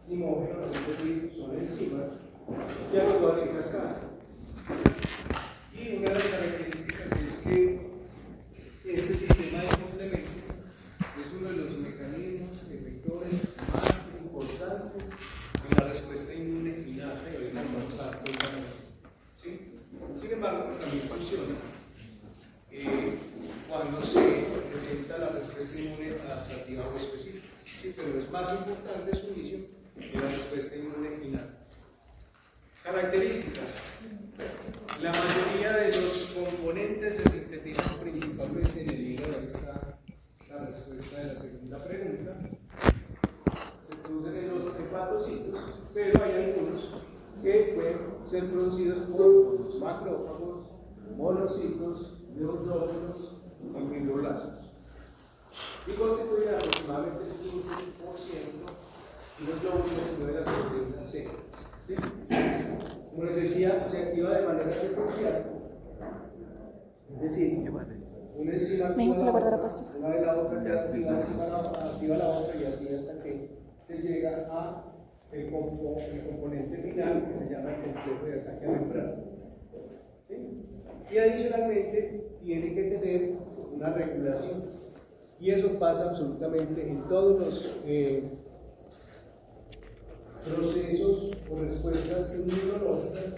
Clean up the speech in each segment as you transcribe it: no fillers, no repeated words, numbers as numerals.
simógeno, es decir, son enzimas, que actúan en cascada. Y una de las características es que este sistema de complemento es uno de los mecanismos efectores más importantes en la respuesta inmune innata, y ahorita nos vamos a dar cuenta de eso. ¿Sí? Sin embargo, pues también funciona cuando se presenta la respuesta inmune adaptativa o específica. ¿Sí? Pero es más importante su inicio que la respuesta inmune innata. Características. La mayoría de los componentes se sintetizan principalmente en el hígado. Ahí está la respuesta de la segunda pregunta. Se producen en los hepatocitos, pero hay algunos que pueden ser producidos por los macrófagos, monocitos, neutrófilos y fibroblastos. Y constituyen aproximadamente el 15% de los glóbulos de las proteínas secas. ¿Sí? Como les decía, se activa de manera secuencial. Es decir, una enzima activa la otra, una de la otra que activa la otra, y así hasta que se llega a el componente final, que se llama el complejo de ataque membrana. ¿Sí? Y adicionalmente tiene que tener una regulación, y eso pasa absolutamente en todos los procesos o respuestas inmunológicas,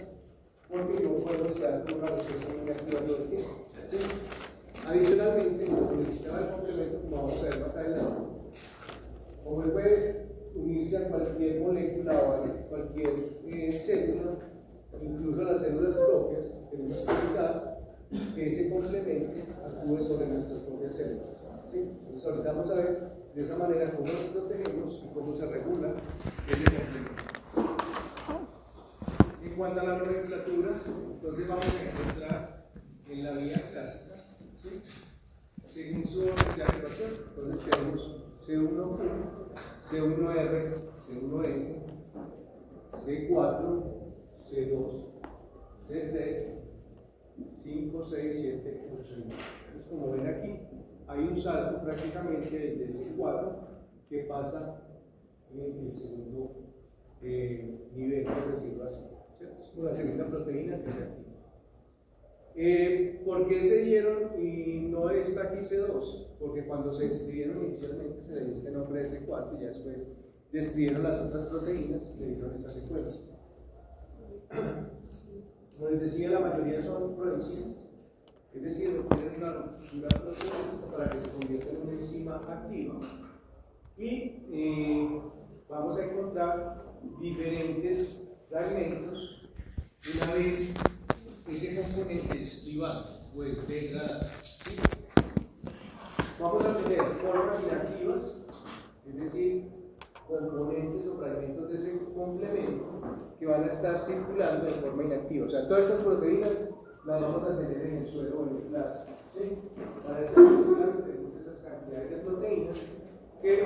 porque no podemos quedar con una respuesta inactiva todo el tiempo. ¿Sí? Adicionalmente, con el sistema de complemento, como vamos a ver más adelante, como él puede unirse a cualquier molécula o a cualquier célula, incluso a las células propias, tenemos que evitar que ese complemento actúe sobre nuestras propias células. ¿Sí? Entonces, ahorita vamos a ver de esa manera cómo nos protegemos y cómo se regula ese complemento. En cuanto a la nomenclatura, entonces vamos a encontrar en la vía clásica, ¿sí? Según su orden de activación. Entonces tenemos C1Q, C1R, C1S, C4, C2, C3, 5, 6, 7, 8 y 9. Entonces, como ven aquí, hay un salto prácticamente desde C4 que pasa en el segundo nivel, por decirlo así. ¿Cierto? La segunda proteína que se activa. ¿Por qué se dieron y no está aquí C2? Porque cuando se describieron inicialmente se le dio este nombre de C4 y ya después describieron las otras proteínas y le dieron esta secuencia. Como les decía, la mayoría son proenzimas, es decir, requieren una ruptura proteínica para que se convierta en una enzima activa. Y vamos a encontrar diferentes fragmentos una vez ese componente es privado o es degradado. ¿Sí? Vamos a tener formas inactivas, es decir, componentes o fragmentos de ese complemento que van a estar circulando de forma inactiva. O sea, todas estas proteínas las vamos a tener en el suelo o en el plasma. ¿Sí? Para estar circulando tenemos esas cantidades de proteínas que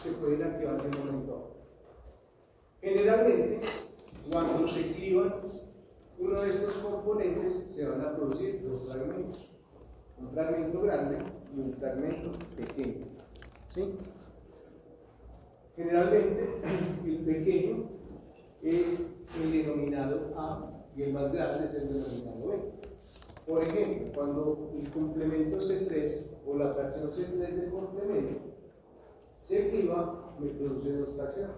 se pueden activar de un momento a otro. Generalmente, cuando se clivan uno de estos componentes, se van a producir dos fragmentos, un fragmento grande y un fragmento pequeño. ¿Sí? Generalmente, el pequeño es el denominado A y el más grande es el denominado B. Por ejemplo, cuando el complemento C3 o la fracción C3 del complemento se cliva, me produce dos fracciones,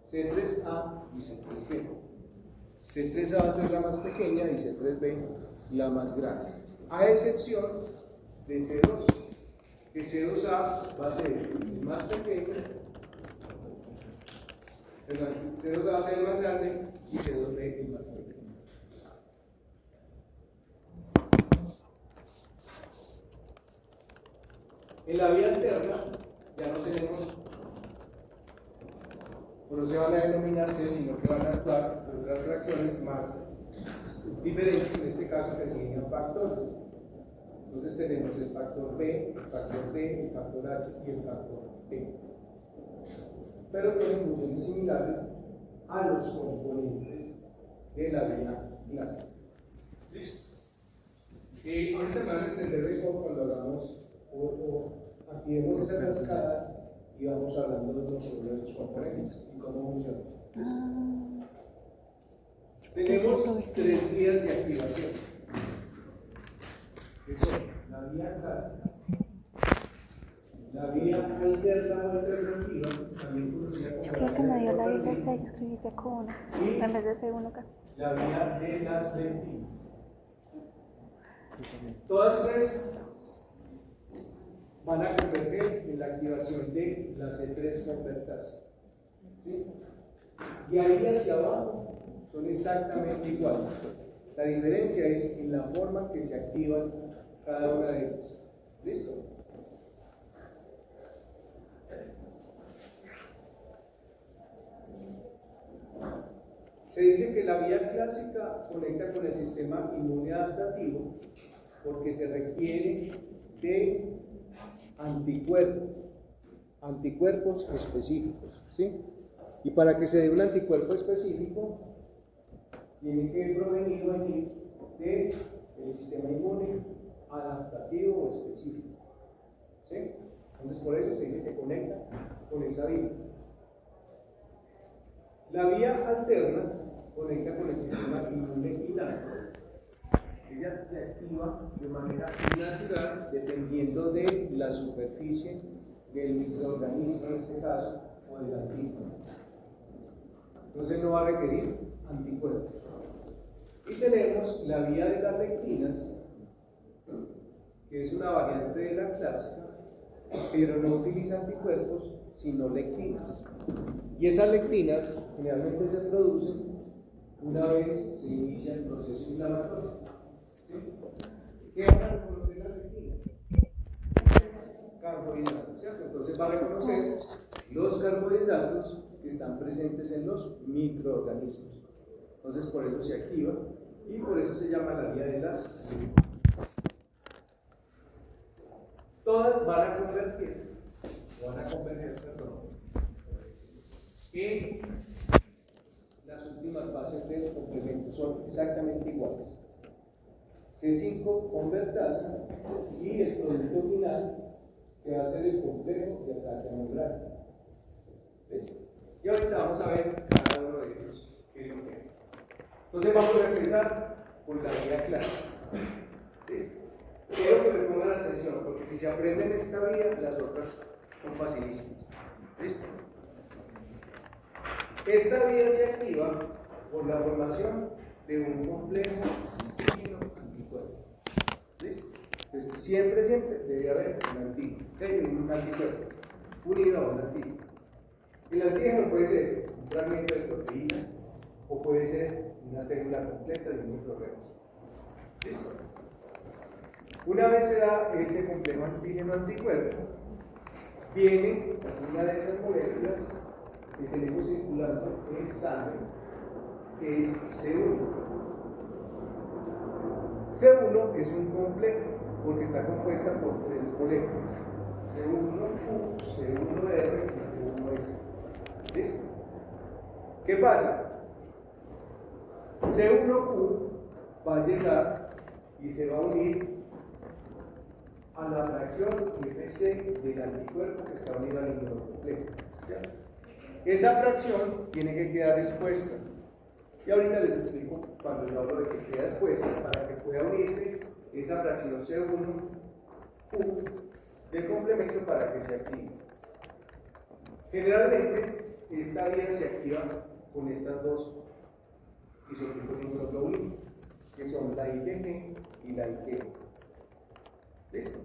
C3A y C3B. C3A va a ser la más pequeña y C3B la más grande, a excepción de C2, que C2A va a ser el más pequeño, C2A va a ser el más grande y C2B el más pequeño. En la vía alterna ya no tenemos, o no se van a denominar C, sino que van a actuar otras reacciones más diferentes, en este caso que significan factores. Entonces tenemos el factor B, el factor T, el factor H y el factor T. Pero tienen funciones similares a los componentes de la vía clásica. ¿Listo? Ahorita me van a entender mejor cuando hagamos o activemos esa cascada y vamos hablando de los componentes y cómo cómo funciona. Tenemos tres vías de activación, que son la vía clásica, la vía alterna o alternativa, también conocida como yo creo que me dio la diferencia de escribirse con en vez de C1 acá. la vía de las lectinas. Todas tres van a converger en la activación de la C3 convertasa. ¿Sí? Y ahí hacia abajo son exactamente iguales. La diferencia es en la forma que se activan cada una de ellas. ¿Listo? Se dice que la vía clásica conecta con el sistema inmune adaptativo porque se requiere de anticuerpos específicos, ¿sí? Y para que se dé un anticuerpo específico, tiene que provenir allí del sistema inmune adaptativo o específico, ¿sí? Entonces, por eso se dice que conecta con esa vía. La vía alterna conecta con el sistema inmune innato. Ella se activa de manera natural dependiendo de la superficie del microorganismo, en este caso, o del antígeno. Entonces no va a requerir anticuerpos. Y tenemos la vía de las lectinas, que es una variante de la clásica, pero no utiliza anticuerpos, sino lectinas. Y esas lectinas generalmente se producen una vez se inicia el proceso inflamatorio. ¿Sí? ¿Qué van a reconocer las lectinas? Carbohidratos, ¿cierto? Entonces va a reconocer los carbohidratos que están presentes en los microorganismos. Entonces por eso se activa y por eso se llama la vía de las lectinas. Todas van a converger, en las últimas fases del complemento, son exactamente iguales. C5 convertasa y el producto final que va a ser el complejo de ataque membrana. ¿Listo? Y ahorita vamos a ver cada uno de ellos qué es lo que es. Entonces vamos a empezar con la vía clásica. ¿Listo? Quiero que me pongan atención, porque si se aprenden esta vía, las otras son facilísimas. ¿Listo? Esta vía se activa por la formación de un complejo anticuerpo. ¿Listo? Entonces, siempre debe haber un anticuerpo unido a un antígeno. El antígeno puede ser un fragmento de proteína o puede ser una célula completa de un microorganismo. ¿Listo? Una vez se da ese complejo antígeno-anticuerpo, viene una de esas moléculas que tenemos circulando en sangre, que es C1. C1 es un complejo porque está compuesta por tres moléculas: C1Q, C1R y C1S. ¿Listo? ¿Qué pasa? C1Q va a llegar y se va a unir a la fracción FC del anticuerpo que está unido al inmunocomplejo. Esa fracción tiene que quedar expuesta. Y ahorita les explico cuando yo hablo de que queda expuesta, para que pueda unirse esa fracción C1Q del complemento para que se active. Generalmente, esta vía se activa con estas dos isotopos de inmunoglobulina, que son la IgG y la IgG. ¿Listo?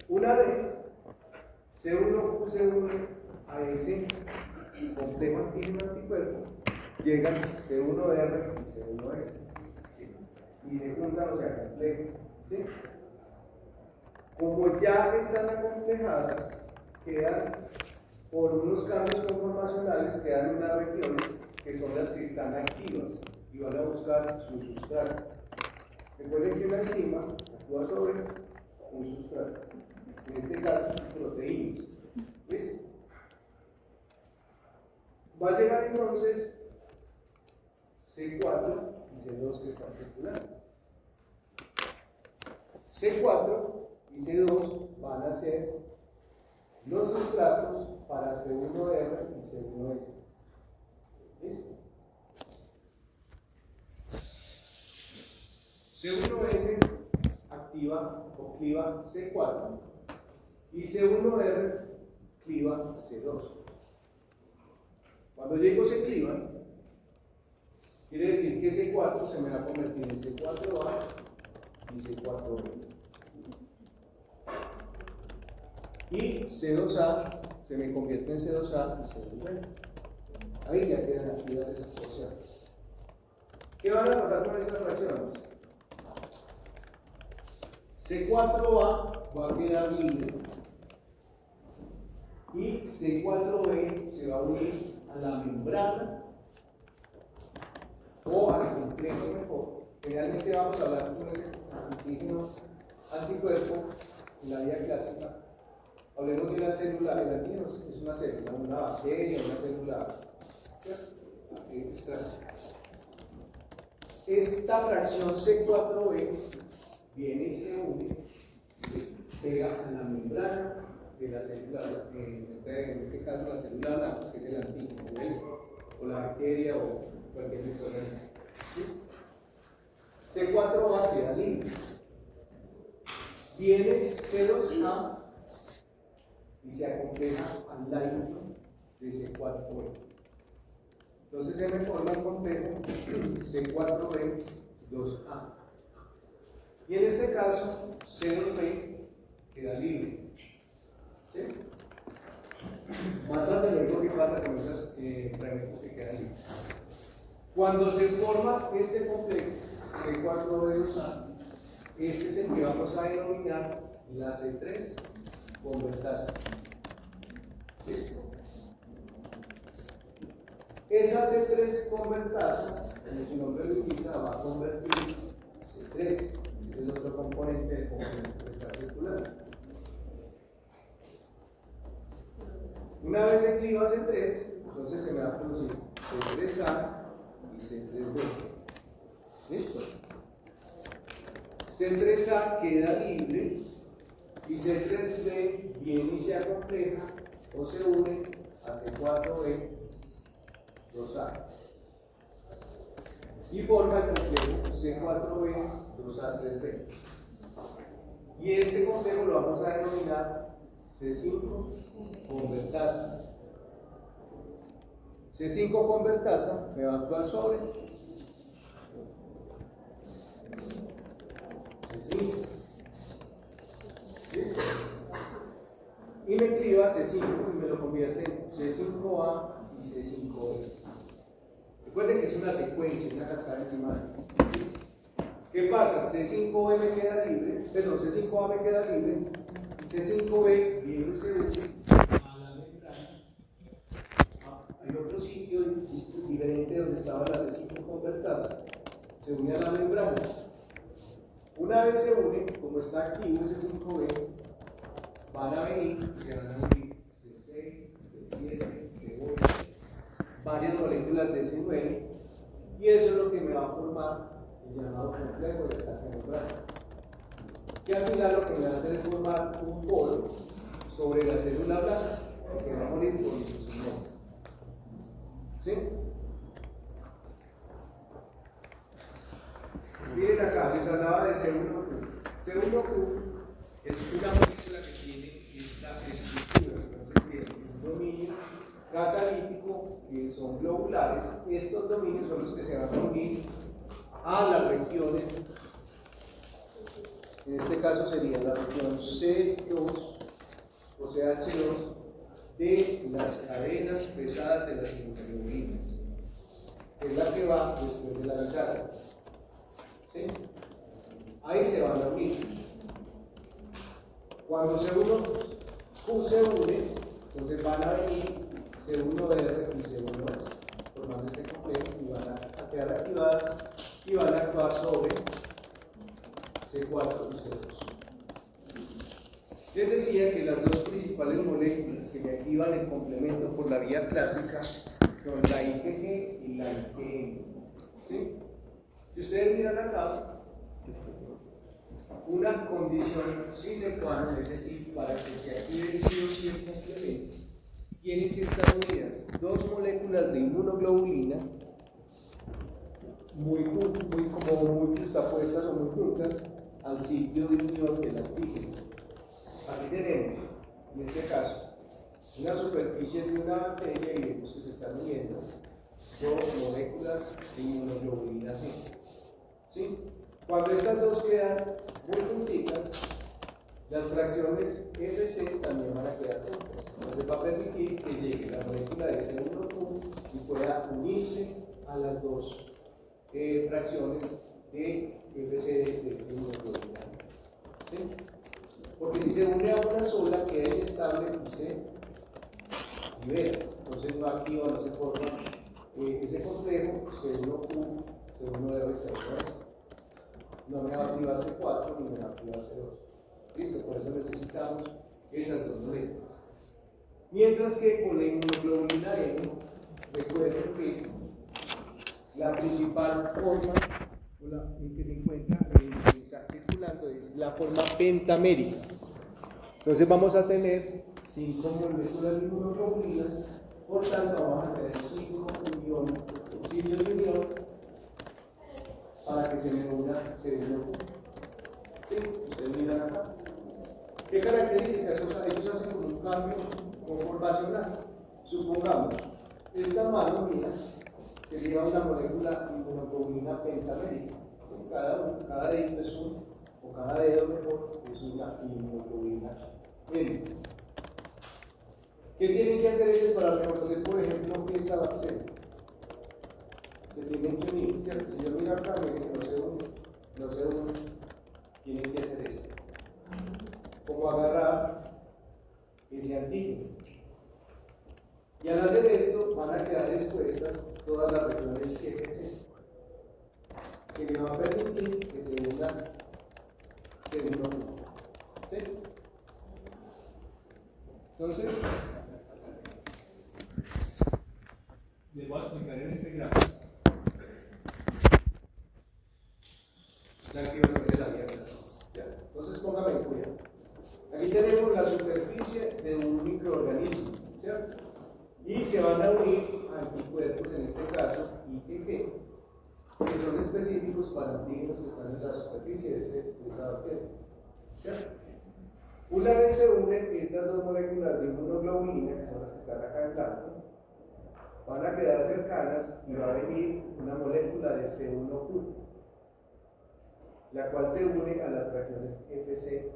Una vez C1Q, C1 a ese complejo antígeno-anticuerpo, llegan C1R y C1S y se juntan los complejos. ¿Sí? Como ya están acomplejadas, quedan por unos cambios conformacionales, quedan unas regiones que son las que están activas y van a buscar su sustrato. Recuerden que una enzima actúa sobre un sustrato, en este caso proteínas. ¿Listo? Va a llegar entonces C4 y C2 que están circulando. C4 y C2 van a ser los sustratos para C1R y C1S. ¿Listo? C1S activa o cliva C4 y C1R cliva C2. Cuando llego se clivan, quiere decir que C4 se me va a convertir en C4A y C4B. Y C2A se me convierte en C2A y C2B. Ahí ya quedan activas esas porciones. ¿Qué van a pasar con estas reacciones? C4A va a quedar libre y C4B se va a unir a la membrana o al complejo mejor. Generalmente vamos a hablar con ese antígeno anticuerpo en la vía clásica. Hablemos de la célula. El antígeno es una célula, una bacteria, una célula extraña. Esta fracción C4B viene y se une, se pega a la membrana de la célula, en este caso la célula blanca, que es el antígeno, o la bacteria o cualquier microorganismo. C4A queda libre. Viene C2A y se acompleja al lado de C4B. Entonces se me forma el complejo C4B 2A. Y en este caso, C2B queda libre. ¿Sí? Más adelante lo que pasa con esos fragmentos que quedan libres. Cuando se forma este complejo C4B2A, este es el que vamos a denominar la C3 convertasa. ¿Listo? Esa C3 convertasa, como su nombre lo indica, va a convertir C3. Ese es otro componente del complemento que está circulando. Una vez se cliva C3, entonces se me va a producir C3A y C3B. ¿Listo? C3A queda libre y C3B viene y se acompleja o se une a C4B 2A y forma el complejo C4B 2A3B. Y este complejo lo vamos a denominar C5 convertasa. C5 convertasa me va a actuar sobre C5. ¿Listo? Y me cliva C5 y me lo convierte en C5A y C5B. Recuerden que es una secuencia, una cascada encima. ¿Qué pasa? C5B me queda libre, perdón, C5A me queda libre, y C5B viene y se une a la membrana. Hay otro sitio diferente donde estaba la C5 convertasa, se une a la membrana. Una vez se une, como está activo C5B, van a venir, se van a unir C6, C7, C8, varias moléculas de C9, y eso es lo que me va a formar el llamado complejo de ataque membrana. Que al final lo que me va a hacer es formar un polo sobre la célula blanca que se va a morir por infusión. ¿Sí? Miren acá, les hablaba de C1Q. C1Q es una molécula que tiene esta estructura, entonces tiene un dominio catalítico que son globulares. Estos dominios son los que se van a unir a las regiones, en este caso sería la región C2 o CH2 de las cadenas pesadas de las inmunoglobulinas, que es la que va después de la bisagra. ¿Sí? Ahí se van a unir. Cuando C1Q se une, entonces van a venir C1R y C1S, formando este complejo y van a quedar activadas y van a actuar sobre C4 y C2. Les decía que las dos principales moléculas que me activan el complemento por la vía clásica son la IgG y la IgM. ¿Sí? Si ustedes miran acá, una condición sine qua non, es decir, para que se active sí o sí el complemento, tienen que estar unidas dos moléculas de inmunoglobulina muy justapuestas o muy juntas al sitio de unión del antígeno. Aquí tenemos, en este caso, una superficie de una bacteria y vemos que se están uniendo dos moléculas de inmunoglobulina G. ¿Sí? Cuando estas dos quedan muy juntitas, las fracciones FC también van a quedar juntas. Entonces va a permitir que llegue la molécula de C1Q y pueda unirse a las dos fracciones de FC de C1globulina. ¿Sí? Porque si se une a una sola, queda inestable y se libera. Entonces no activa, no se forma ese complejo C1Q, C1R, C1S. No me va a activar C4 ni me va a activar C2. ¿Listo? Por eso necesitamos esas dos moléculas. Mientras que con la inmunoglobulina M, recuerden que la principal forma en que se encuentra está circulando es la forma pentamérica. Entonces vamos a tener 5 moléculas de inmunoglobulinas, por tanto vamos a tener 5 sitios de unión para que se me una C1Q. ¿Sí? Ustedes miran acá. ¿Qué características? Ellos hacen como un cambio conformacional. Supongamos, esta mano mía sería una molécula inmunoglobulina pentamérica. Cada dedito es o cada dedo mejor, es una inmunoglobulina M. ¿Qué tienen que hacer ellos para reconocer, por ejemplo, esta bacteria? Se tienen que unir, ¿cierto? Si yo miro acá, miren, no se unen, tienen que hacer esto. Como agarrar ese antígeno. Y al hacer esto, van a quedar expuestas todas las regiones FC, que le van a permitir que se unan segundo. ¿Sí? Entonces, les voy a explicar en este gráfico la activación de la vía clara. Entonces, póngame cuidado. Aquí tenemos la superficie de un microorganismo, ¿cierto? Y se van a unir anticuerpos, en este caso, IgG, que son específicos para antígenos que están en la superficie de esa bacteria, ¿cierto? Una vez se unen estas dos moléculas de inmunoglobulina, que son las que están acá en blanco, van a quedar cercanas y va a venir una molécula de C1Q, la cual se une a las fracciones FC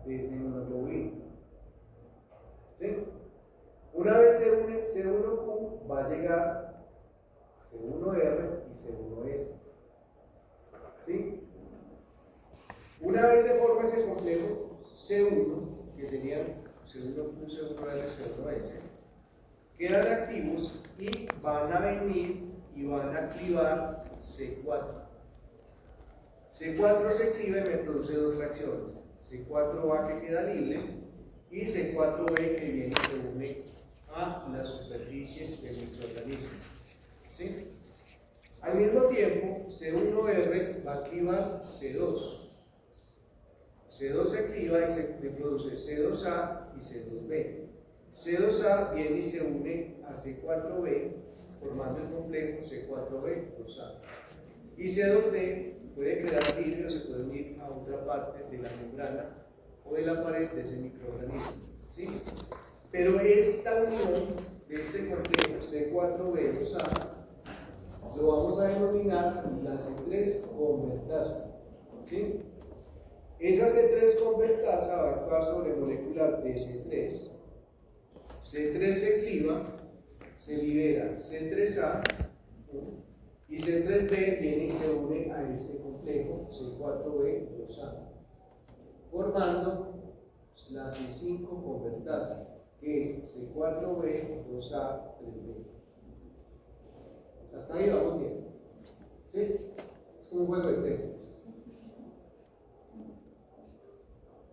de esa inmunoglobulina. ¿Sí? Una vez se une C1Q, va a llegar C1R y C1S. ¿Sí? Una vez se forma ese complejo C1, que serían C1Q, C1R, C1S, quedan activos y van a venir y van a activar C4. C4 se activa y me produce dos fracciones. C4A que queda libre y C4B que viene y se une a la superficie del microorganismo. ¿Sí? Al mismo tiempo, C1R va a activar C2. C2 se activa y se produce C2A y C2B. C2A viene y se une a C4B, formando el complejo C4B2A. Y C2B puede quedar libre o se puede unir a otra parte de la membrana o de la pared de ese microorganismo. ¿Sí? Pero esta unión de este complejo C4B2A lo vamos a denominar la C3 convertasa. ¿Sí? Esa C3 convertasa va a actuar sobre moléculas de C3. C3 se activa, se libera C3A y C3B viene y se une a este complejo C4B2A, formando la C5 convertasa, que es C4B2A3B. Hasta ahí vamos bien. ¿Sí? Es como un juego de teclas.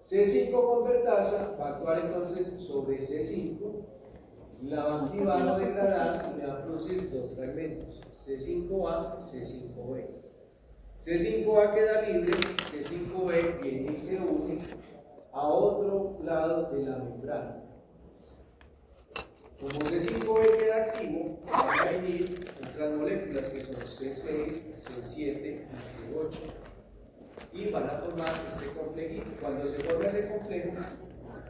C5 convertasa va a actuar entonces sobre C5, la va a activar o degradar y le va a producir dos fragmentos, C5A y C5B. C5A queda libre, C5B viene y se une a otro lado de la membrana. Como C5B queda activo, van a venir otras moléculas que son C6, C7 y C8 y van a formar este complejito. Cuando se forma ese complejo,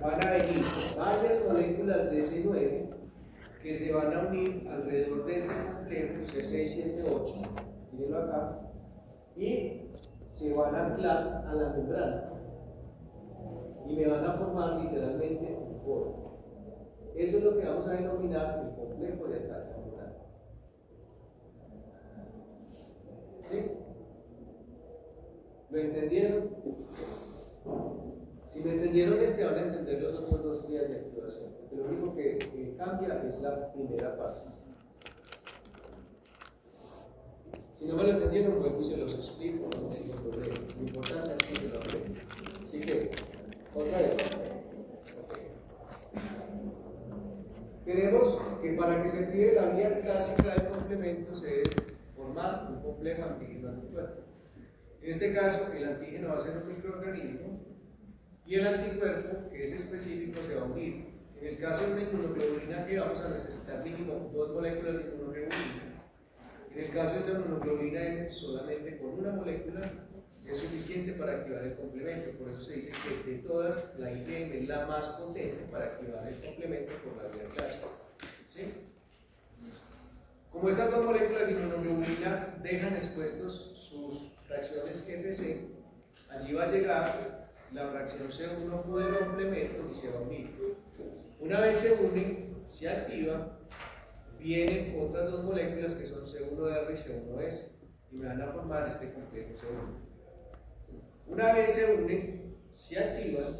van a venir varias moléculas de C9 que se van a unir alrededor de este complejo C6, 7, 8, mírenlo acá, y se van a anclar a la membrana y me van a formar literalmente un poro. Eso es lo que vamos a denominar el complejo de ataque membrana. ¿Sí? ¿Lo entendieron? Si me entendieron este, van a entender los otros dos días de activación. Lo único que cambia es la primera parte. Si no me lo entendieron, vuelvo y se los explico, no tengo problema. Lo importante es que se lo aprendan. Así que, otra vez. Queremos que para que se active la vía clásica del complemento se debe formar un complejo antígeno-anticuerpo. En este caso, el antígeno va a ser un microorganismo y el anticuerpo, que es específico, se va a unir. En el caso de una inmunoglobulina G vamos a necesitar mínimo 2 moléculas de inmunoglobulina. En el caso de una inmunoglobulina M, solamente con una molécula es suficiente para activar el complemento. Por eso se dice que de todas, la IgM es la más potente para activar el complemento por la vía clásica. ¿Sí? Como estas dos moléculas de inmunoglobulina dejan expuestos sus fracciones FC, allí va a llegar la fracción C1 del complemento y se va a unir. Una vez se unen, se activa, vienen otras dos moléculas que son C1R y C1S y me van a formar este complejo C1. Una vez se unen, se activan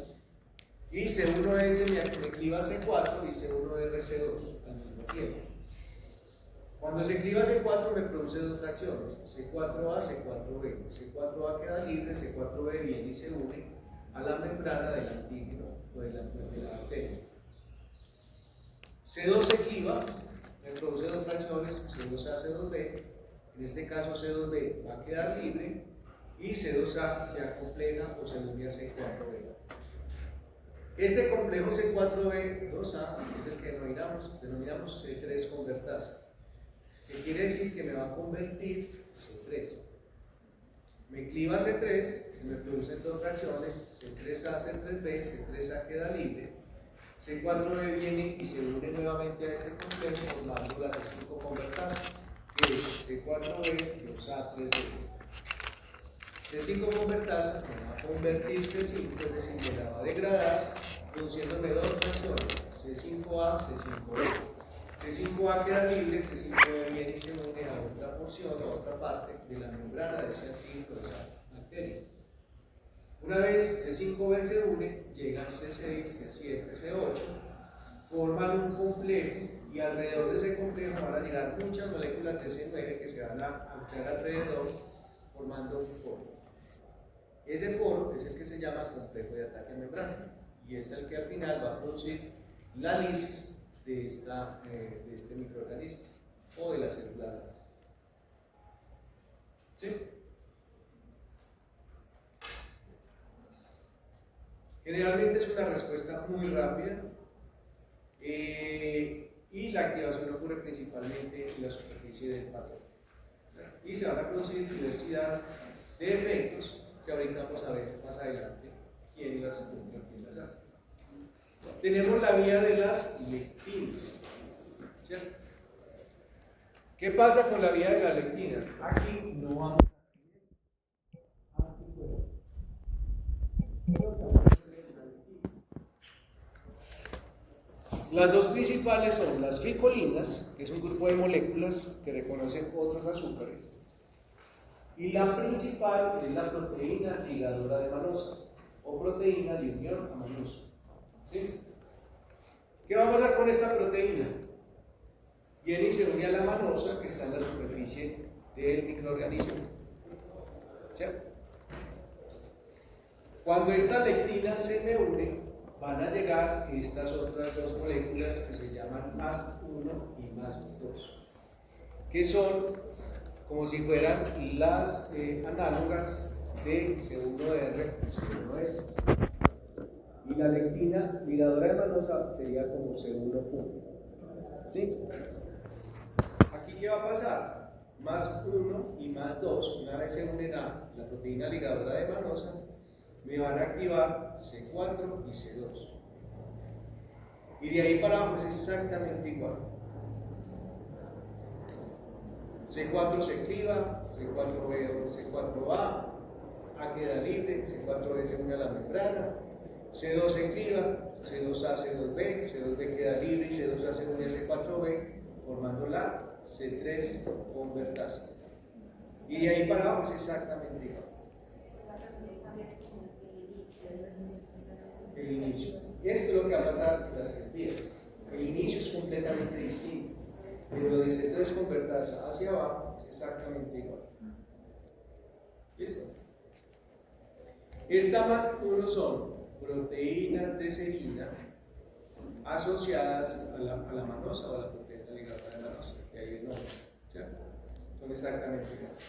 y C1S me cliva C4 y C1RC2 al mismo tiempo. Cuando se cliva C4 me produce dos fracciones, C4A, C4B. C4A queda libre, C4B viene y se une a la membrana del antígeno o de la bacteria. C2 se cliva, me produce dos fracciones, C2A, C2B. En este caso C2B va a quedar libre y C2A se acompleja o se une a C4B. Este complejo C4B2A es el que denominamos C3 convertasa, que quiere decir que me va a convertir C3. Me cliva C3, se me producen dos fracciones, C3A, C3B, C3A queda libre, C4B viene y se une nuevamente a este complejo formando la C5 convertasa, que es C4B, 2A, 3B. C5 convertasa me va a convertir C5, es decir, me la va a degradar, produciéndome dos fracciones, C5A, C5B. C5A queda libre, C5B viene y se une a otra porción, a otra parte de la membrana de ese antígeno de esa bacteria. Una vez C5B se une, llegan C6, C7, C8, forman un complejo y alrededor de ese complejo van a llegar muchas moléculas de C9 que se van a anclar alrededor formando un poro. Ese poro es el que se llama complejo de ataque a membrana y es el que al final va a producir la lisis de este microorganismo o de la célula. ¿Sí? Generalmente es una respuesta muy rápida y la activación ocurre principalmente en la superficie del patrón. Y se van a producir diversidad de efectos que ahorita vamos a ver más adelante quién las cumple o quién las hace. Tenemos la vía de las lectinas, ¿cierto? ¿Qué pasa con la vía de las lectinas? Aquí no vamos a las dos principales son las ficolinas, que es un grupo de moléculas que reconocen otros azúcares, y la principal es la proteína ligadora de manosa o proteína de unión a manosa. ¿Sí? ¿Qué va a pasar con esta proteína? Viene y se une a la manosa que está en la superficie del microorganismo. ¿Cierto? Cuando esta lectina se me une, van a llegar estas otras dos moléculas que se llaman MASP1 y MASP2, que son como si fueran las análogas de C1R y C1S. Y la lectina ligadora de manosa sería como C1 punto. ¿Sí? Aquí, ¿qué va a pasar? Más 1 y más 2, una vez se unen a la proteína ligadora de manosa, me van a activar C4 y C2. Y de ahí para abajo es exactamente igual. C4 se activa, C4B o C4A, A queda libre, C4B se une a la membrana, C2 se activa, C2A, C2B, C2B queda libre y C2A se une a C4B, formando la C3 convertasa. Y de ahí para abajo es exactamente igual. El inicio. Y esto es lo que va a pasar en las 3 vías. El inicio es completamente distinto, pero de C3 convertasa hacia abajo es exactamente igual. ¿Listo? Esta más 1 son proteínas de serina asociadas a la manosa o a la proteína ligadora de manosa, que ahí es nombre, ¿cierto? Son exactamente iguales.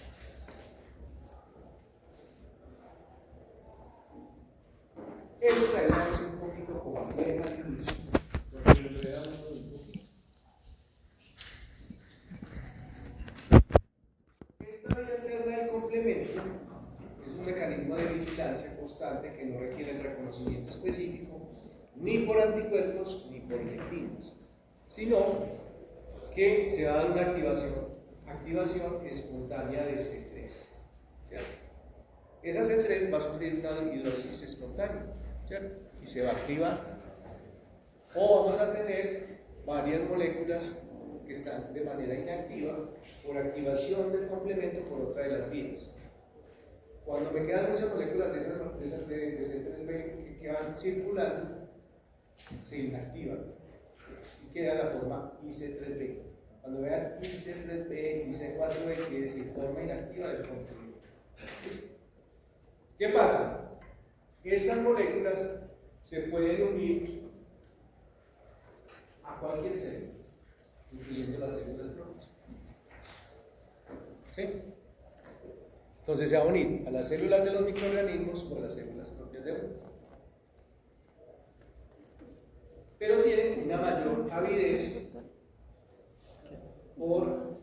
Esta es un poquito compleja al inicio, porque lo enredamos un poquito. Esta vía alterna del complemento es un mecanismo de vigilancia constante que no requiere el reconocimiento específico ni por anticuerpos ni por lectinas, sino que se va a dar una activación espontánea de C3. ¿Cierto? Esa C3 va a sufrir una hidrólisis espontánea, ¿cierto? Y se va a activar. O vamos a tener varias moléculas que están de manera inactiva por activación del complemento por otra de las vías. Cuando me quedan muchas moléculas de C3B que van circulando, se inactivan y queda la forma IC3B. Cuando vean IC3B, IC4B, quiere decir forma inactiva del complemento. ¿Listo? ¿Qué pasa? Estas moléculas se pueden unir a cualquier célula, incluyendo las células propias. ¿Sí? Entonces se va a unir a las células de los microorganismos o a las células propias de uno. Pero tienen una mayor avidez por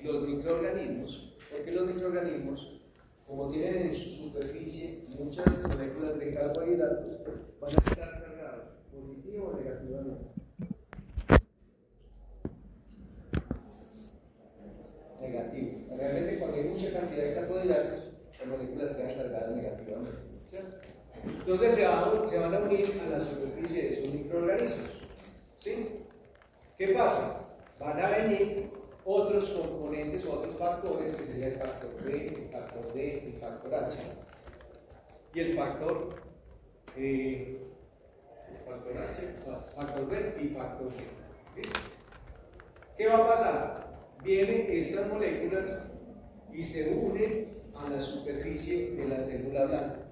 los microorganismos, porque los microorganismos, como tienen en su superficie muchas moléculas de carbohidratos, van a estar cargados positivo o negativamente. Negativo. Realmente cuando hay mucha cantidad de carbohidratos, las moléculas quedan cargadas negativamente. ¿Cierto? Entonces se van a unir a la superficie de esos microorganismos. ¿Sí? ¿Qué pasa? Van a venir otros componentes o otros factores, que sería el factor B, el factor D, el factor H y el factor B y factor G. ¿Listo? ¿Qué va a pasar? Vienen estas moléculas y se unen a la superficie de la célula blanca.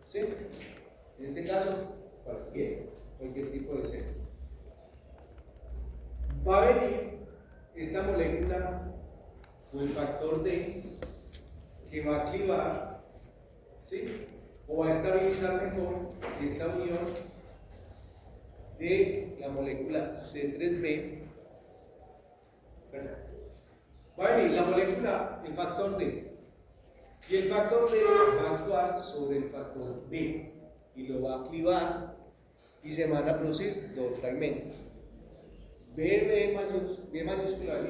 ¿Sí? En este caso, cualquier tipo de célula. Va a venir esta molécula o el factor D que va a activar, ¿sí? O va a estabilizar mejor esta unión de la molécula C3B. ¿Verdad? Va a venir la molécula, el factor D, y el factor D va a actuar sobre el factor B y lo va a activar y se van a producir dos fragmentos. B mayúscula, B minúscula y B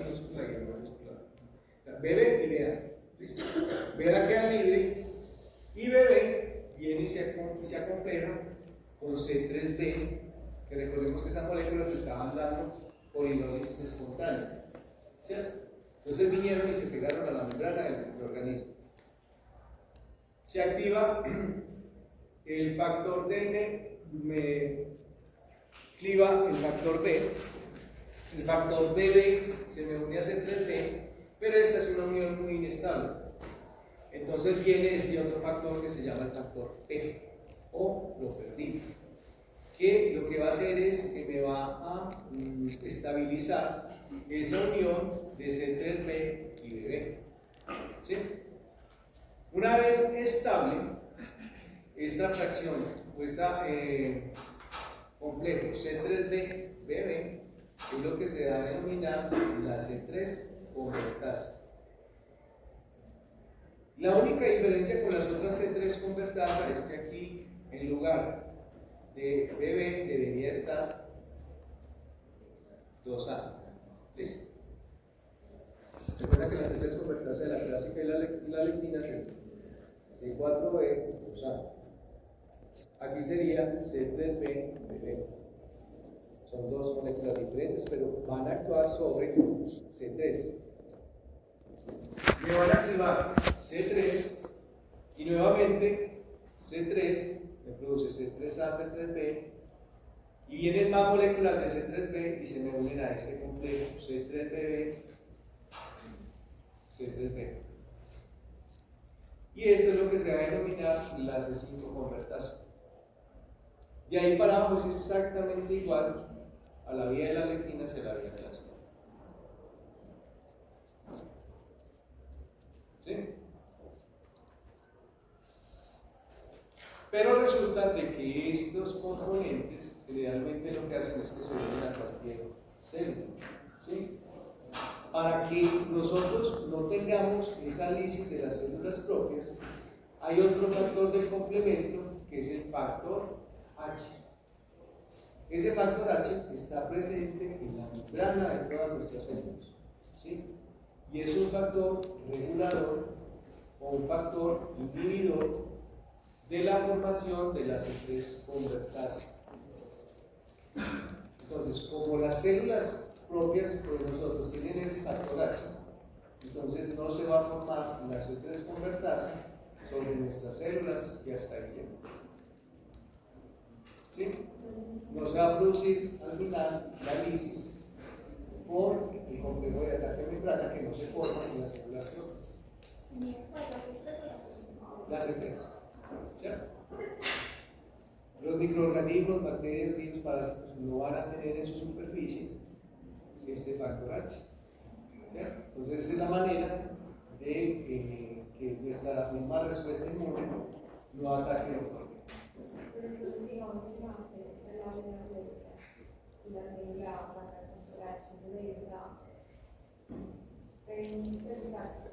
mayúscula. BB y BA. ¿Listo? BA queda libre y BB viene y se acompleja con C3B, que recordemos que esas moléculas estaban dando por hidrólisis espontánea. ¿Cierto? Entonces vinieron y se pegaron a la membrana del microorganismo. Se activa el factor D, me cliva el factor B. El factor BB se me une a C3B, pero esta es una unión muy inestable. Entonces viene este otro factor que se llama el factor P, o lo perdí, que lo que va a hacer es que me va a estabilizar esa unión de C3b y bb. ¿Sí? Una vez estable, esta fracción o este complejo C3b-bb es lo que se va a denominar la C3 convertasa. La única diferencia con las otras C3 convertasa es que aquí, en lugar de bb, debería estar 2A. ¿Listo? Recuerda que la C3 convertasa de la clásica y la lectina es C4b, 2A. Aquí sería C3b-bb. Son dos moléculas diferentes, pero van a actuar sobre C3. Me van a activar C3 y nuevamente C3 me produce C3A, C3b y vienen más moléculas de C3b y se me unen a este complejo C3bb, C3b. Y esto es lo que se va a denominar la C5 convertasa. De ahí para abajo es exactamente igual a la vía de la lectina hacia la vía clásica. ¿Sí? Pero resulta de que estos componentes generalmente lo que hacen es que se unen a cualquier célula. ¿Sí? Para que nosotros no tengamos esa lisis de las células propias, hay otro factor del complemento que es el factor H. Ese factor H está presente en la membrana de todas nuestras células. ¿Sí? Y es un factor regulador o un factor inhibidor de la formación de la C3 convertasa. Entonces, como las células propias de nosotros tienen ese factor H, entonces no se va a formar la C3 convertasa sobre nuestras células y hasta el tiempo. ¿Sí? No se va a producir al final la lisis por el complejo de ataque de membrana que no se forma en las células propias. La C3. ¿Cierto? Los microorganismos, bacterias, virus, parásitos no van a tener en su superficie este factor H. ¿Cierto? Entonces esa es la manera de que nuestra misma respuesta inmune no ataque lo propio. Pero entonces digamos que la y la célula va a pasar con la H de esta interesante.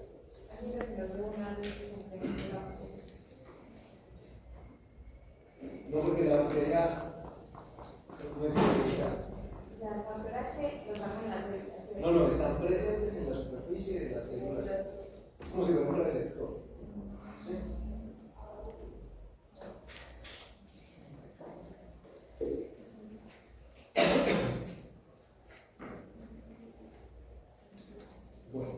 Así que se nos ve una luz de la No, porque la bacteria no es interesante. o sea, el factor H lo damos en la célula. No, están presentes en la superficie de las células, como si fuera un receptor. ¿Sí? Bueno,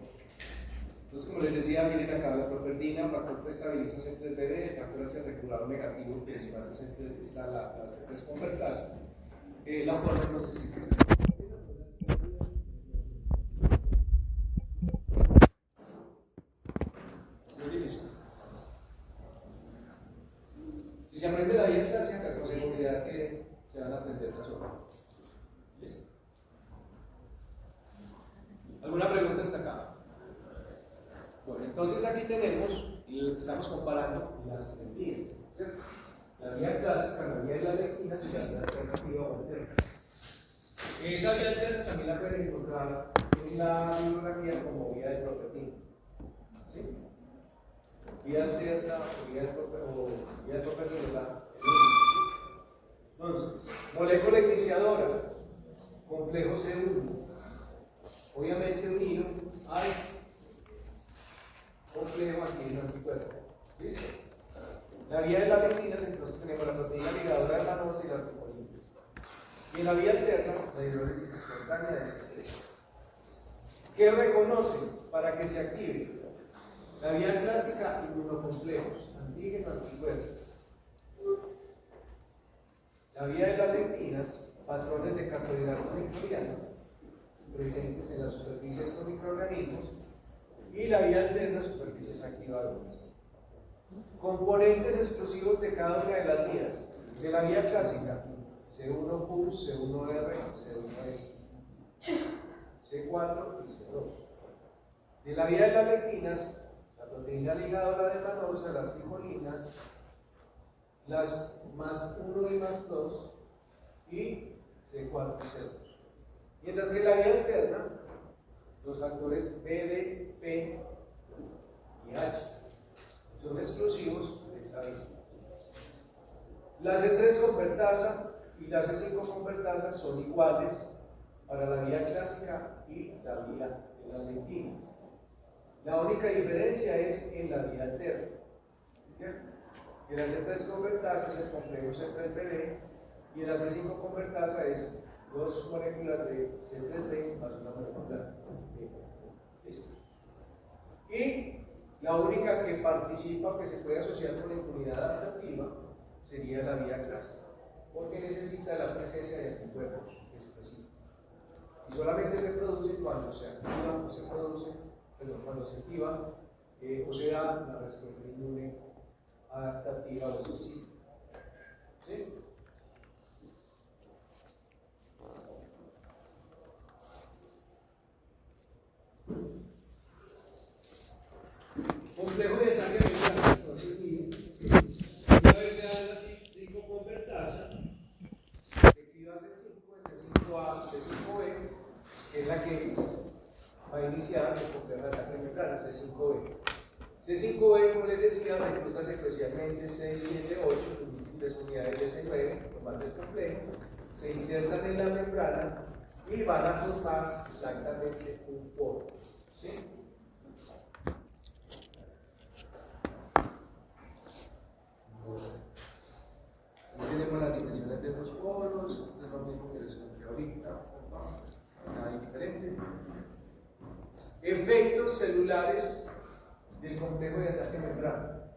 entonces como les decía, miren acá la propertina, factor que estabiliza C3bb, el factor H regulador negativo que está la C3 convertasa. La forma entonces sí que se si se aprende la vía clásica, con seguridad que se van a aprender las otras. ¿Listo? ¿Alguna pregunta hasta acá? Bueno, entonces aquí tenemos, estamos comparando las vías, ¿cierto? La vía clásica, la vía de las lectinas y la vía alternativa o alterna. Esa vía alterna también la pueden encontrar en la bibliografía como vía de propertina. ¿Sí? Vía alterna o vía de propertina. Entonces, molécula iniciadora, complejo C1, obviamente unido al complejo antígeno-anticuerpo. ¿Listo? La vía de las lectinas, entonces tenemos la proteína ligadora hermanosa y las glucolinas. Y en la vía alterna, la hidrólisis espontánea de C3. ¿Qué reconoce para que se active? La vía clásica, inmunocomplejos, antígeno-anticuerpo. La vía de las lectinas, patrones de carbohidratos microbianos presentes en la superficie de estos microorganismos. Y la vía alterna, superficies activadoras. Componentes exclusivos de cada una de las vías. De la vía clásica, C1 PUS, C1R, C1S. C4 C4 y C2. De la vía de las lectinas, la proteína ligadora de manosa, las tricolinas, las más 1 y más 2, y C4 y C2. Mientras que en la vía alterna, los factores B, D, P y H son exclusivos de esa vía. La C3 convertasa y la C5 convertasa son iguales para la vía clásica y la vía de las lectinas. La única diferencia es en la vía alterna, ¿cierto? En la C3 convertasa es el complejo C3BD y en la C5 convertasa es dos moléculas de C3D más una molécula de esta. Y la única que participa, que se puede asociar con la inmunidad adaptativa, sería la vía clásica, porque necesita la presencia de anticuerpos específicos. Y solamente se produce cuando se activa o se produce, cuando se activa o se da la respuesta inmune adaptativa o específica. ¿Sí? Complejo de ataque mental. Entonces, miren, una vez se dan las 5 convertasas, se activa C5, C5A, C5B, que es la que va a iniciar el complejo de ataque mental, C5B. C5B, como les decía, recluta secuencialmente 6, 7, 8, múltiples unidades de C9, normal del complejo, se insertan en la membrana y van a formar exactamente un poro. ¿Sí? Aquí tenemos las dimensiones de los poros, esto es lo mismo que les conté ahorita, nada diferente. Efectos celulares del complejo de ataque membrana.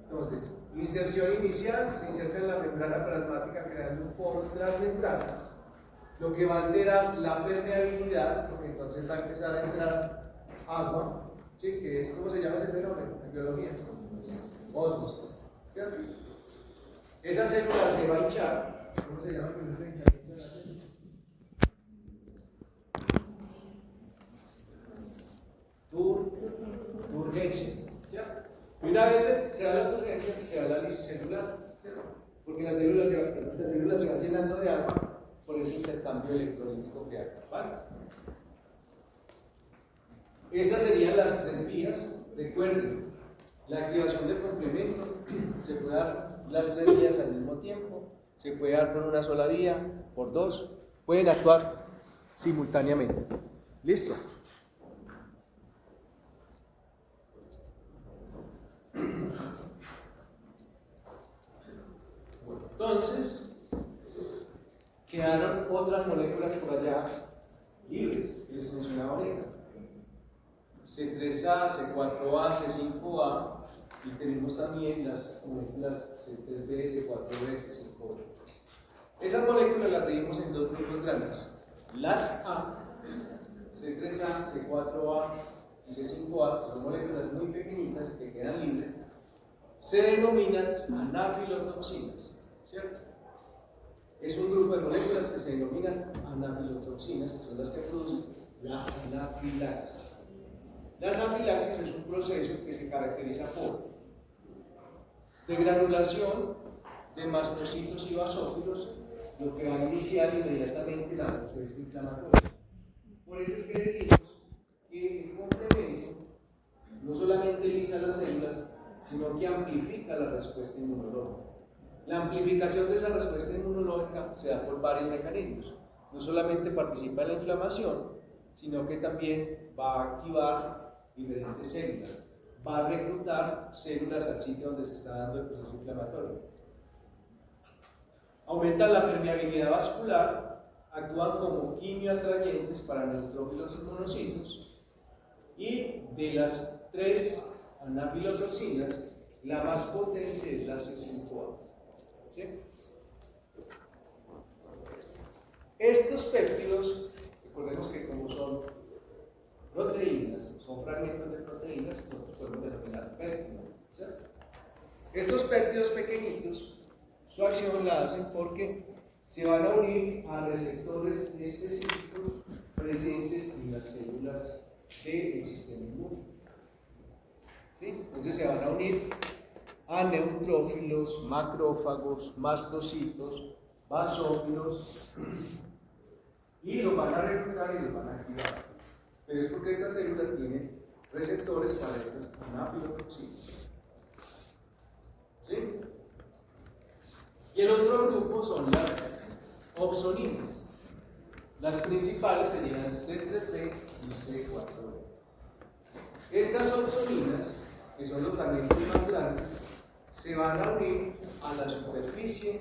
Entonces, inserción inicial, se inserta en la membrana plasmática creando un poro transmembrana, lo que va a alterar la permeabilidad, porque entonces va a empezar a entrar agua, ¿sí? Que es, ¿cómo se llama ese fenómeno en biología? Ósmosis, ¿cierto? Esa célula se va a hinchar. ¿Cómo se llama el proceso de hinchamiento de la célula? Turgencia, ¿cierto? Y una vez se da la turgencia, se da la lisis celular, ¿cierto? Porque las células se van llenando de agua por ese intercambio electrolítico que hay, ¿vale? Estas serían las 3 vías. Recuerden, la activación del complemento se puede dar las 3 vías al mismo tiempo, se puede dar por una sola vía, por 2, pueden actuar simultáneamente. ¿Listo? Entonces, quedaron otras moléculas por allá libres, que les mencionaba ahorita. C3A, C4A, C5A, y tenemos también las moléculas C3B, C4B, C5B. Esas moléculas las dividimos en 2 grupos grandes. Las A, C3A, C4A y C5A, que son moléculas muy pequeñitas que quedan libres, se denominan anafilotoxinas, ¿cierto? Es un grupo de moléculas que se denominan anafilotoxinas, que son las que producen la anafilaxis. La anafilaxis es un proceso que se caracteriza por degranulación de mastocitos y basófilos, lo que va a iniciar inmediatamente la respuesta inflamatoria. Por eso es que decimos que el complemento no solamente lisa las células, sino que amplifica la respuesta inmunológica. La amplificación de esa respuesta inmunológica se da por varios mecanismos. No solamente participa en la inflamación, sino que también va a activar diferentes células. Va a reclutar células al sitio donde se está dando el proceso inflamatorio. Aumentan la permeabilidad vascular, actúan como quimioatrayentes para neutrófilos y monocitos, y de las 3 anafilotoxinas, la más potente es la C5A. ¿Sí? Estos péptidos, recordemos que como son proteínas, son fragmentos de proteínas, nosotros podemos denominar péptidos, ¿cierto? Estos péptidos pequeñitos, su acción la hacen porque se van a unir a receptores específicos presentes en las células del sistema inmune. ¿Sí? Entonces se van a unir a neutrófilos, macrófagos, mastocitos, basófilos, y los van a reclutar y los van a activar. Pero es porque estas células tienen receptores para estas anafilotoxinas. ¿Sí? Y el otro grupo son las opsoninas. Las principales serían C3b y C4b. Estas opsoninas, que son los fragmentos más grandes, se van a unir a la superficie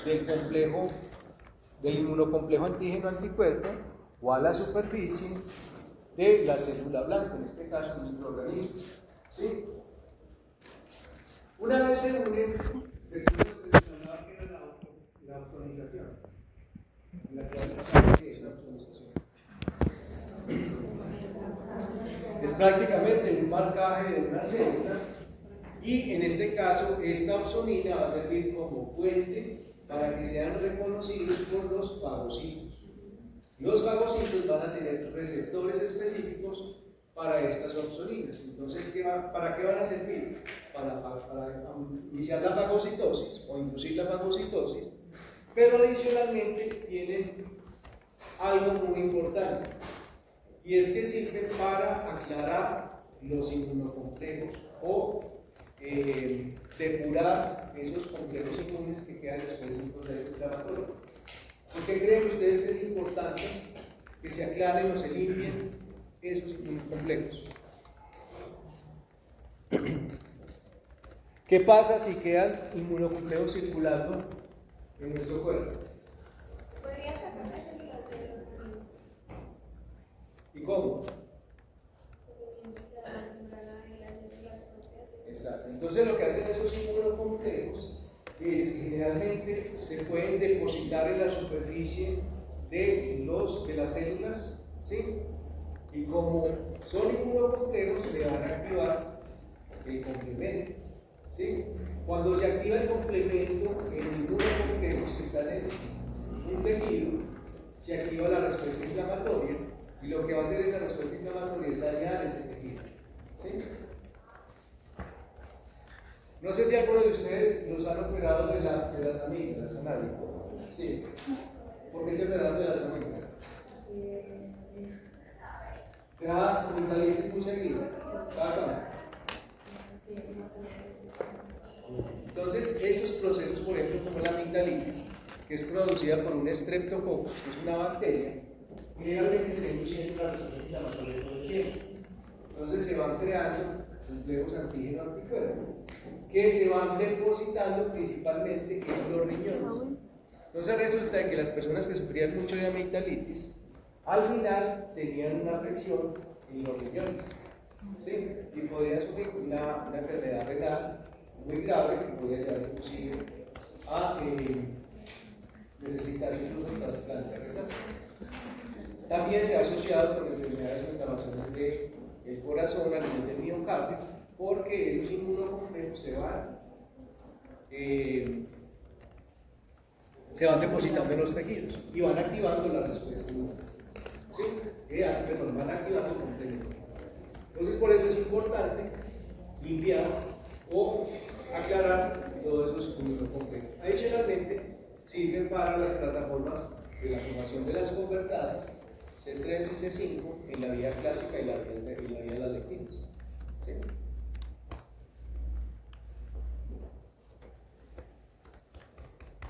del complejo, del inmunocomplejo antígeno-anticuerpo, o a la superficie de la célula blanca, en este caso un microorganismo. ¿Sí? Una vez se unen, recuerdo que mencionaba que era la opsonización. La que es la opsonización. Es prácticamente un marcaje de una célula, y en este caso esta opsonina va a servir como puente para que sean reconocidos por los fagocitos. Los fagocitos van a tener receptores específicos para estas opsoninas. Entonces, ¿para qué van a servir? Para iniciar la fagocitosis o inducir la fagocitosis, pero adicionalmente tienen algo muy importante, y es que sirven para aclarar los inmunocomplejos o depurar esos complejos inmunes que quedan después de un proceso inflamatorio. ¿Por qué creen ustedes que es importante que se aclaren o se limpien esos inmunocomplejos? ¿Qué pasa si quedan inmunocomplejos circulando en nuestro cuerpo? Podría sacar las células del organismo. ¿Y cómo? Exacto. Entonces lo que hacen esos inmunocomplejos es que generalmente se pueden depositar en la superficie de las células, ¿sí? Y como son inmunocomplejos, le van a activar el complemento, ¿sí? Cuando se activa el complemento en inmunocomplejos que están en un tejido, se activa la respuesta inflamatoria, y lo que va a hacer esa respuesta inflamatoria es dañar ese tejido, ¿sí? No sé si algunos de ustedes los han operado de las amígdalas, ¿a nadie? Sí. ¿Por qué te operaron de las amígdalas? ¿Te da amigdalitis muy seguido? Entonces, esos procesos, por ejemplo, como la amigdalitis, que es producida por un streptococcus, que es una bacteria, generalmente se induce una respuesta inflamatoria todo el tiempo. Entonces se van creando complejos antígeno-anticuerpo que se van depositando principalmente en los riñones. Entonces resulta que las personas que sufrían mucho de amigdalitis, al final tenían una afección en los riñones, ¿sí? Y podían sufrir una enfermedad renal muy grave que podía llevar inclusive a necesitar incluso un trasplante renal. También se ha asociado con enfermedades o inflamaciones del corazón, a nivel del miocardio, porque esos inmunocomplejos se van depositando en los tejidos y van activando la respuesta inmune. ¿Sí? Van activando completamente. Entonces, por eso es importante limpiar o aclarar todos esos inmunocomplejos. Adicionalmente, sirven para las plataformas de la formación de las convertasas C3 y C5 en la vía clásica y la vía de las lectinas. ¿Sí?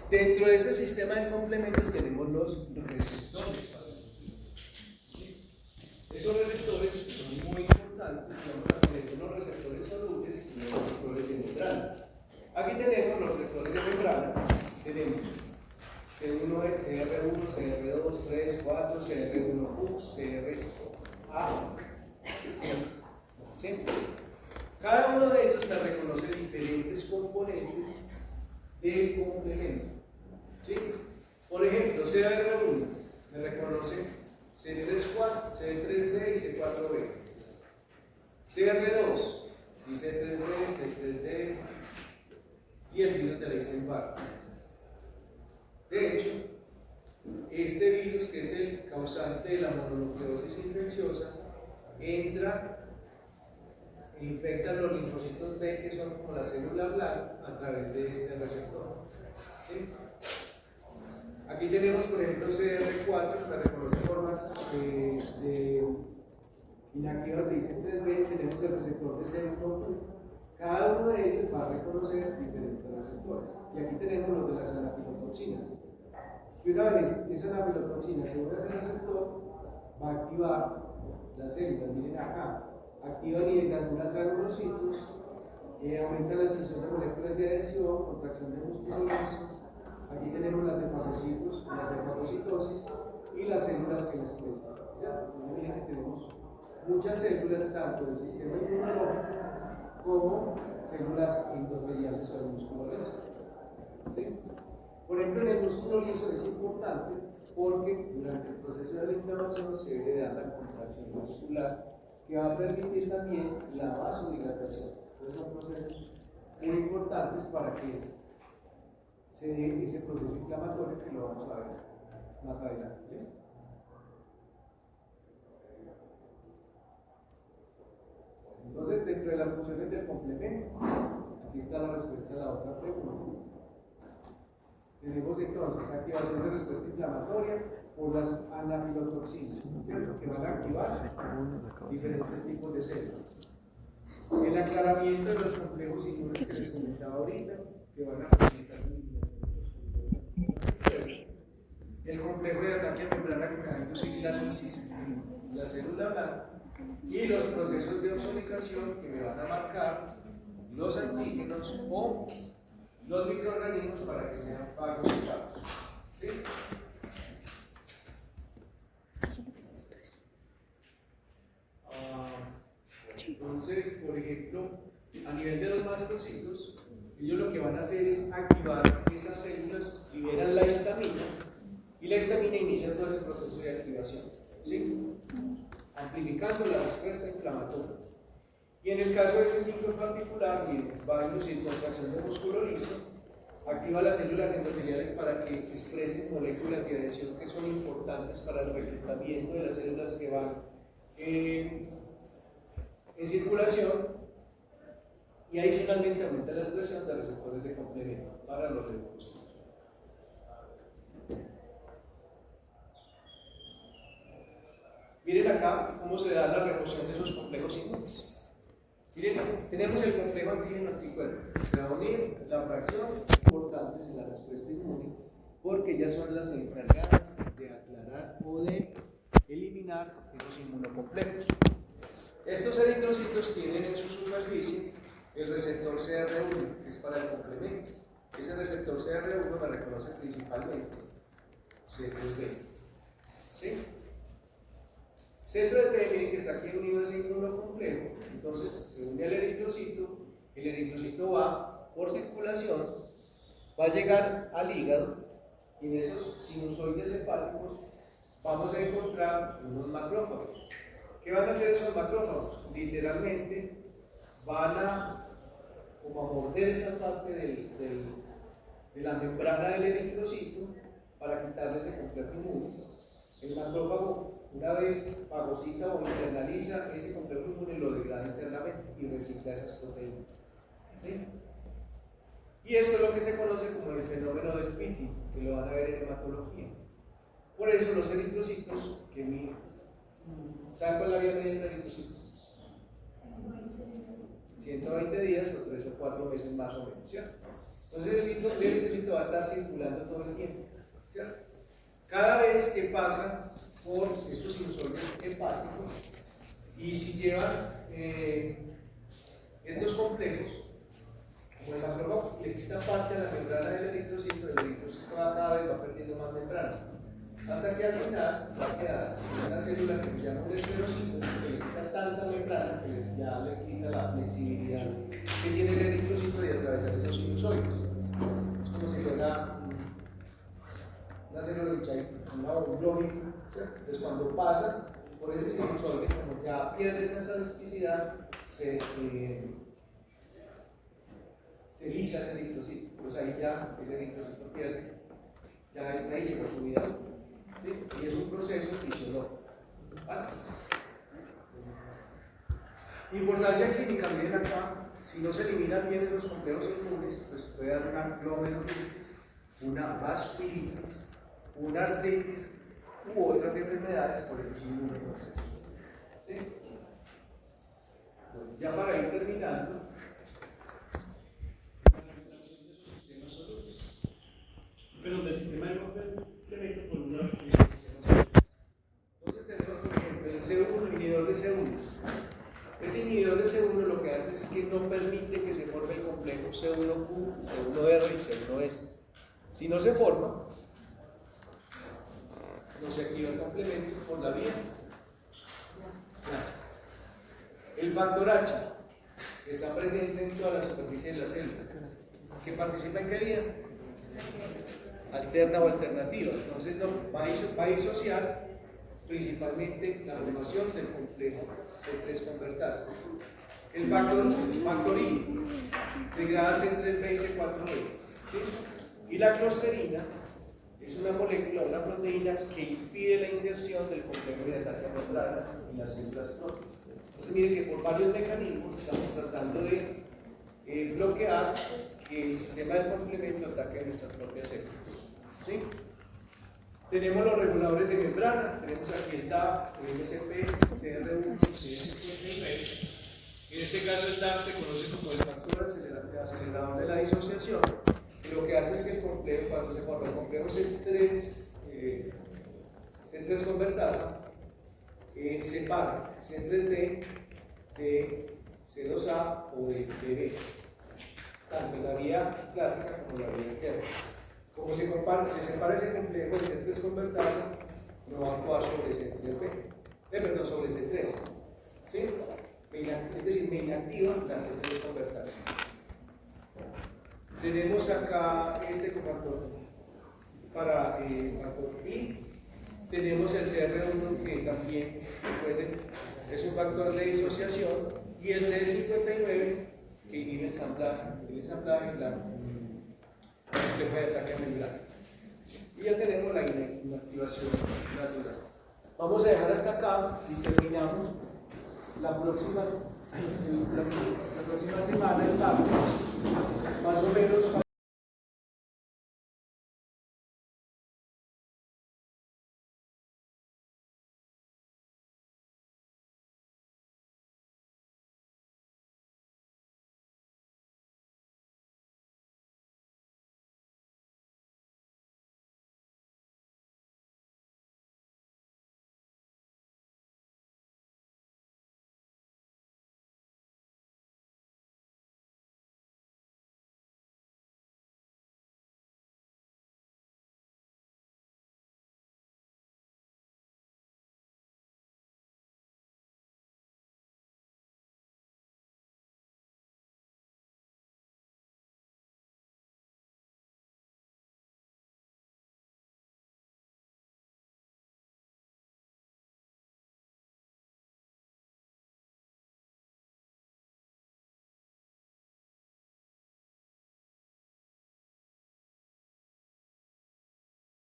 Dentro de este sistema de complementos tenemos los receptores para los nutrientes. ¿Sí? Esos receptores son muy importantes. Vamos a tener unos receptores solubles y unos receptores de membrana. Aquí tenemos los receptores de membrana. Tenemos C1, CR1, CR2, 3, 4, CR1U, CRA. ¿Sí? Cada uno de ellos me reconoce diferentes componentes del complemento. ¿Sí? Por ejemplo, CR1 me reconoce C3B y C4B. CR2 y C3B, C3D y el virus de la Epstein-Barr. De hecho, este virus, que es el causante de la mononucleosis infecciosa, entra e infecta los linfocitos B, que son como la célula blanca, a través de este receptor. ¿Sí? Aquí tenemos, por ejemplo, CR4, que reconoce formas de inactivas de IC3B, tenemos el receptor de CR4. Cada uno de ellos va a reconocer diferentes receptores. Y aquí tenemos los de las anafilotoxinas. Y una vez esa anafilotoxina se une a ese receptor, va a activar las células. Miren acá, activan y engrandulan granulocitos, aumenta la expresión de moléculas de adhesión, contracción de músculos lisos. Aquí tenemos las de fagocitos, las de fagocitosis y las células que las expresan. Miren que tenemos muchas células, tanto del sistema inmunológico como células endoteliales o del músculo liso. ¿Sí? Por ejemplo, en el músculo liso es importante porque durante el proceso de la inflamación se debe dar la contracción muscular, que va a permitir también la vasodilatación. Entonces son procesos muy importantes para que se dé ese proceso inflamatorio, que lo vamos a ver más adelante. ¿Listo? Entonces, dentro de las funciones del complemento, aquí está la respuesta a la otra pregunta. Tenemos entonces activación de respuesta inflamatoria por las anafilotoxinas, ¿cierto? Que van a activar diferentes tipos de células. El aclaramiento de los complejos inmunes que les comentaba ahorita, que van a presentar el complejo de ataque a membrana que va a inducir la lisis en la célula blanca, y los procesos de ozonización que me van a marcar los antígenos o los microorganismos para que sean fagocitados. ¿Sí? Entonces, por ejemplo, a nivel de los mastocitos, ellos lo que van a hacer es activar esas células, liberan la histamina, y la histamina inicia todo ese proceso de activación, ¿sí? Amplificando la respuesta inflamatoria. Y en el caso de este ciclo en particular, va a inducir contracción de músculo liso, activa las células endoteliales para que expresen moléculas de adhesión que son importantes para el reclutamiento de las células que van en circulación, y adicionalmente aumenta la expresión de receptores de complemento para los leucocitos. Miren acá cómo se da la remoción de esos complejos inmunes. Miren, tenemos el complejo antígeno-anticuerpo. Se va a unir la fracción importantes en la respuesta inmune, porque ellas son las encargadas de aclarar o de eliminar esos inmunocomplejos. Estos eritrocitos tienen en su superficie el receptor CR1, que es para el complemento. Ese receptor CR1 lo reconoce principalmente C3b. ¿Sí? C3b, miren que está aquí unido a ese inmunocomplejo, entonces se une al eritrocito, el eritrocito va por circulación, va a llegar al hígado, y en esos sinusoides hepáticos vamos a encontrar unos macrófagos. ¿Qué van a hacer esos macrófagos? Literalmente van a morder esa parte de la membrana del eritrocito para quitarle ese complejo inmune. El macrófago, una vez fagocita o internaliza ese complejo inmune, lo degrada internamente y recicla esas proteínas. ¿Sí? Y esto es lo que se conoce como el fenómeno del pitting, que lo van a ver en hematología. Por eso los eritrocitos que ¿saben cuál es la vida media del eritrocito? 120 días o 3 o 4 meses más o menos, ¿cierto? Entonces el eritrocito va a estar circulando todo el tiempo, ¿cierto? Cada vez que pasa por estos sinusoides hepáticos, y si llevan estos complejos, como el macrófago le quita parte de la membrana del eritrocito, el eritrocito cada vez va perdiendo más membrana, hasta que al final va a quedar una célula que se llama un esclerocito, que le quita tanta membrana que ya le quita la flexibilidad que tiene el eritrocito de atravesar esos sinusoides. Es como si fuera una célula hinchadita, un globito, ¿cierto? Entonces cuando pasa por ese sinusoide, como ya pierde esa elasticidad, se lisa ese eritrocito. Pues ahí ya ese eritrocito pierde, ya está ahí, llegó su vida. ¿sí? Y es un proceso fisiológico. ¿Vale? Importancia clínica, miren acá, si no se eliminan bien los complejos inmunes, pues puede dar una glomerulitis, una vasculitis, una artritis u otras enfermedades por el inmunoproceso. ¿Sí? Bueno, ya para ir terminando, la regulación de sus sistemas solubles. Pero del sistema de complemento por una. Entonces tenemos, por ejemplo, el C1, inhibidor de C1. Ese inhibidor de C1 lo que hace es que no permite que se forme el complejo C1Q, C1R y C1S. Si no se forma, no se activa el complemento por la vía clásica. El factor H, que está presente en toda la superficie de la célula, que participa en qué vía? Alterna o alternativa. Entonces va a disociar principalmente la formación del complejo C3 convertasa. El factor I degrada C3B y C4B. ¿Sí? Y la closterina es una molécula, una proteína que impide la inserción del complejo de ataque a membrana en las células propias. Entonces miren que por varios mecanismos estamos tratando de bloquear que el sistema de complemento ataque a nuestras propias células. ¿Sí? Tenemos los reguladores de membrana, tenemos aquí el DAP, el MSP, CR1, CS59. En este caso el DAP se conoce como el factor acelerador de la disociación, y lo que hace es que el complejo, cuando se forma el complejo C3 convertasa, separa C3D de C2A o de BB, tanto en la vía clásica como en la vía interna. Como se separa ese complejo de C3 convertasa, no va a actuar sobre C3B, sobre C3. ¿Sí? Es decir, me inactiva la C3 convertasa. Tenemos acá este cofactor para el factor I. Tenemos el CR1 que también, recuerden, es un factor de disociación, y el C59 que inhibe el ensamblaje en la complejo de ataque a membrana. Y ya tenemos la inactivación natural. Vamos a dejar hasta acá y terminamos la próxima semana el martes, más o menos.